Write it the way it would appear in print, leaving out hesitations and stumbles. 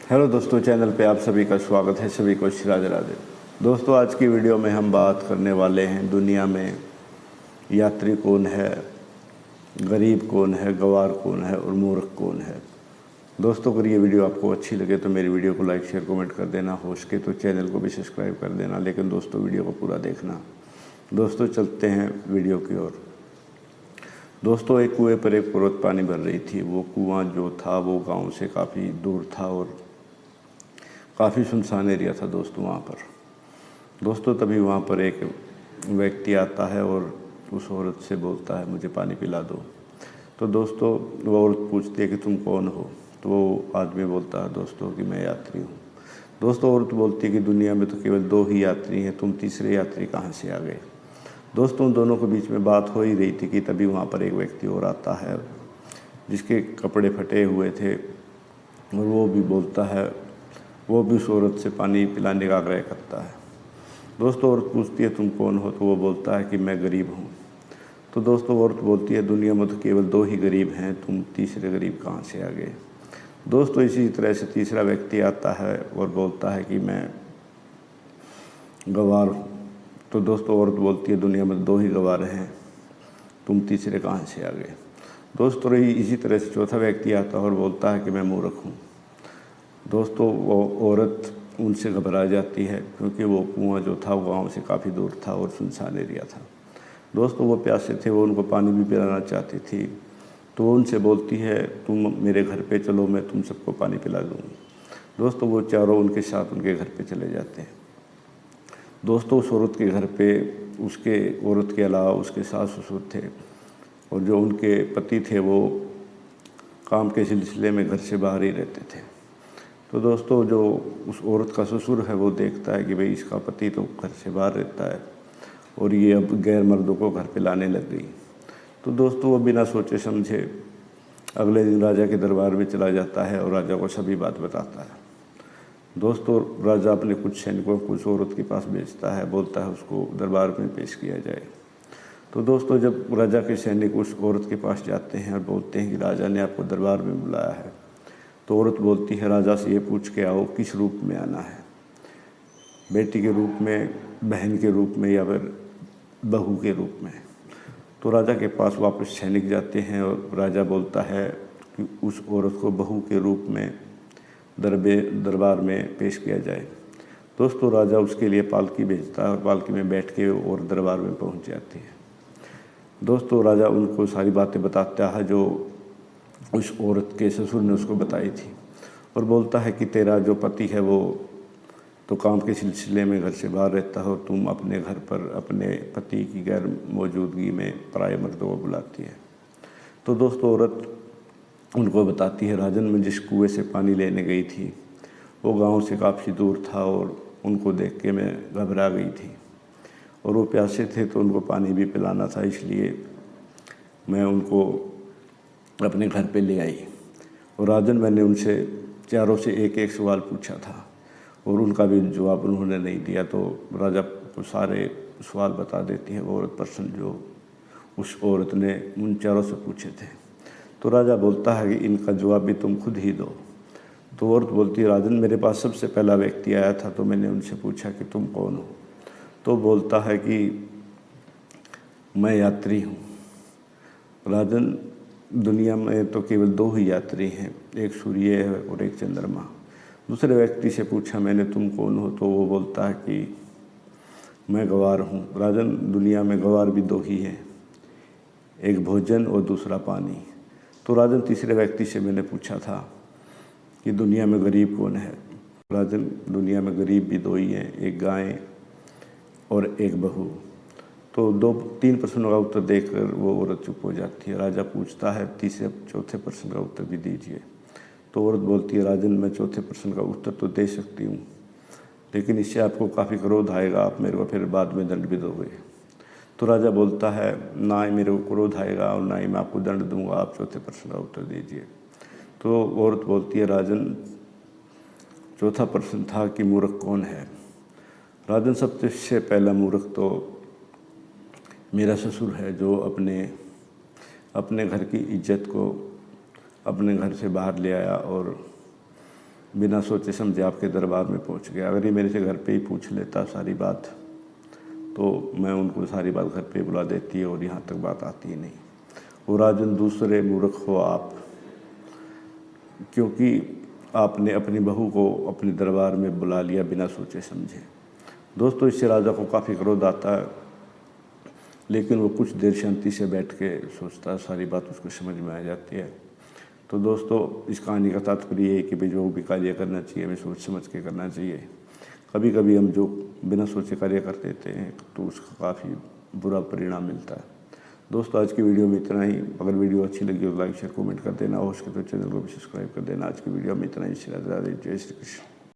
Hello दोस्तों, channel पे आप सभी का स्वागत है। सभी को राधे राधे। दोस्तों, आज की वीडियो में हम बात करने वाले हैं दुनिया में यात्री कौन है, गरीब कौन है, गंवार कौन है और मूर्ख कौन है। दोस्तों, अगर ये वीडियो आपको अच्छी लगे तो मेरी वीडियो को लाइक शेयर कमेंट कर देना, हो सके तो चैनल को भी सब्सक्राइब कर देना। लेकिन दोस्तों, वीडियो को पूरा देखना। दोस्तों, चलते हैं वीडियो की ओर। दोस्तों, एक कुएँ पर एक औरत पानी भर रही थी। वो कुआँ जो था वो गाँव से काफ़ी दूर था और काफ़ी सुनसान एरिया था दोस्तों वहाँ पर। दोस्तों, तभी वहाँ पर एक व्यक्ति आता है और उस औरत से बोलता है, मुझे पानी पिला दो। तो दोस्तों, वो औरत पूछती है कि तुम कौन हो। तो वो आदमी बोलता है दोस्तों कि मैं यात्री हूँ। दोस्तों, औरत बोलती है कि दुनिया में तो केवल 2 ही यात्री हैं, तुम तीसरे यात्री कहाँ से आ गए। दोस्तों, उन दोनों के बीच में बात हो ही रही थी कि तभी वहाँ पर एक व्यक्ति और आता है जिसके कपड़े फटे हुए थे और वो भी बोलता है, वो भी उस औरत से पानी पिलाने का आग्रह करता है। दोस्तों, औरत पूछती है तुम कौन हो। तो वो बोलता है कि मैं गरीब हूँ। तो दोस्तों, औरत बोलती है दुनिया में तो केवल 2 ही गरीब हैं, तुम तीसरे गरीब कहाँ से आ गए। दोस्तों, इसी तरह से तीसरा व्यक्ति आता है और बोलता है कि मैं गंवार हूँ। तो दोस्तों, औरत बोलती है दुनिया में 2 ही गंवार हैं, तुम तीसरे कहाँ से आ गए। दोस्तों, इसी तरह से चौथा व्यक्ति आता है और बोलता है कि मैं मूर्ख हूँ। दोस्तों, वो औरत उनसे घबरा जाती है क्योंकि वो कुआँ जो था वो गाँव से काफ़ी दूर था और सुनसान एरिया था। दोस्तों, वो प्यासे थे, वो उनको पानी भी पिलाना चाहती थी। तो वो उनसे बोलती है तुम मेरे घर पे चलो, मैं तुम सबको पानी पिला दूँगी। दोस्तों, वो चारों उनके साथ उनके घर पे चले जाते हैं। दोस्तों, उस औरत के घर पे उसके औरत के अलावा उसके सास ससुर थे और जो उनके पति थे वो काम के सिलसिले में घर से बाहर ही रहते थे। तो दोस्तों, जो उस औरत का ससुर है वो देखता है कि भाई इसका पति तो घर से बाहर रहता है और ये अब गैर मर्दों को घर पे लाने लग गई। तो दोस्तों, वो बिना सोचे समझे अगले दिन राजा के दरबार में चला जाता है और राजा को सभी बात बताता है। दोस्तों, राजा अपने कुछ सैनिकों को उस औरत के पास भेजता है, बोलता है उसको दरबार में पेश किया जाए। तो दोस्तों, जब राजा के सैनिक उस औरत के पास जाते हैं और बोलते हैं कि राजा ने आपको दरबार में बुलाया है, तो औरत बोलती है राजा से ये पूछ के आओ किस रूप में आना है, बेटी के रूप में, बहन के रूप में या फिर बहू के रूप में। तो राजा के पास वापस सैनिक जाते हैं और राजा बोलता है कि उस औरत को बहू के रूप में दरबार में पेश किया जाए। दोस्तों, राजा उसके लिए पालकी भेजता है और पालकी में बैठ के और दरबार में पहुंच जाती है। दोस्तों, राजा उनको सारी बातें बताता है जो उस औरत के ससुर ने उसको बताई थी और बोलता है कि तेरा जो पति है वो तो काम के सिलसिले में घर से बाहर रहता है और तुम अपने घर पर अपने पति की गैर मौजूदगी में पराये मर्दों को बुलाती है। तो दोस्तों, औरत उनको बताती है राजन, मैं जिस कुएं से पानी लेने गई थी वो गांव से काफ़ी दूर था और उनको देख के मैं घबरा गई थी और वो प्यासे थे तो उनको पानी भी पिलाना था, इसलिए मैं उनको अपने घर पे ले आई। और राजन, मैंने उनसे चारों से एक एक सवाल पूछा था और उनका भी जवाब उन्होंने नहीं दिया। तो राजा को सारे सवाल बता देती है वो औरत प्रश्न जो उस औरत ने उन चारों से पूछे थे। तो राजा बोलता है कि इनका जवाब भी तुम खुद ही दो। तो औरत बोलती है राजन, मेरे पास सबसे पहला व्यक्ति आया था तो मैंने उनसे पूछा कि तुम कौन हो। तो बोलता है कि मैं यात्री हूँ। राजन, दुनिया में तो केवल 2 ही यात्री हैं, एक सूर्य है और एक चंद्रमा। दूसरे व्यक्ति से पूछा मैंने तुम कौन हो। तो वो बोलता है कि मैं गंवार हूँ। राजन, दुनिया में गंवार भी 2 ही हैं, एक भोजन और दूसरा पानी। तो राजन, तीसरे व्यक्ति से मैंने पूछा था कि दुनिया में गरीब कौन है। राजन, दुनिया में गरीब भी 2 ही हैं, एक गाय और एक बहू। तो 2-3 प्रश्नों का उत्तर देकर वो औरत चुप हो जाती है। राजा पूछता है तीसरे चौथे प्रश्न का उत्तर भी दीजिए। तो औरत बोलती है राजन, मैं चौथे प्रश्न का उत्तर तो दे सकती हूँ, लेकिन इससे आपको काफ़ी क्रोध आएगा, आप मेरे को फिर बाद में दंड भी दोगे। तो राजा बोलता है ना ही मेरे को क्रोध आएगा और ना ही मैं आपको दंड दूंगा, आप चौथे प्रश्न का उत्तर दीजिए। तो औरत बोलती है राजन, चौथा प्रश्न था कि मूर्ख कौन है। राजन, सबसे पहला मूर्ख तो मेरा ससुर है जो अपने घर की इज्जत को अपने घर से बाहर ले आया और बिना सोचे समझे आपके दरबार में पहुंच गया। अगर ये मेरे से घर पे ही पूछ लेता सारी बात, तो मैं उनको सारी बात घर पे बुला देती है और यहाँ तक बात आती ही नहीं। और राजन दूसरे मूर्ख हो आप, क्योंकि आपने अपनी बहू को अपने दरबार में बुला लिया बिना सोचे समझे। दोस्तों, इससे राजा को काफ़ी क्रोध आता है, लेकिन वो कुछ देर शांति से बैठ के सोचता है, सारी बात उसको समझ में आ जाती है। तो दोस्तों, इस कहानी का तात्पर्य है कि भाई जो भी कार्य करना चाहिए हमें सोच समझ के करना चाहिए। कभी कभी हम जो बिना सोचे कार्य कर देते हैं तो उसका काफ़ी बुरा परिणाम मिलता है। दोस्तों, आज की वीडियो में इतना ही। अगर वीडियो अच्छी लगी तो लाइक शेयर कमेंट कर देना, हो सके तो चैनल को भी सब्सक्राइब कर देना। आज की वीडियो में इतना ही। जय श्री कृष्ण।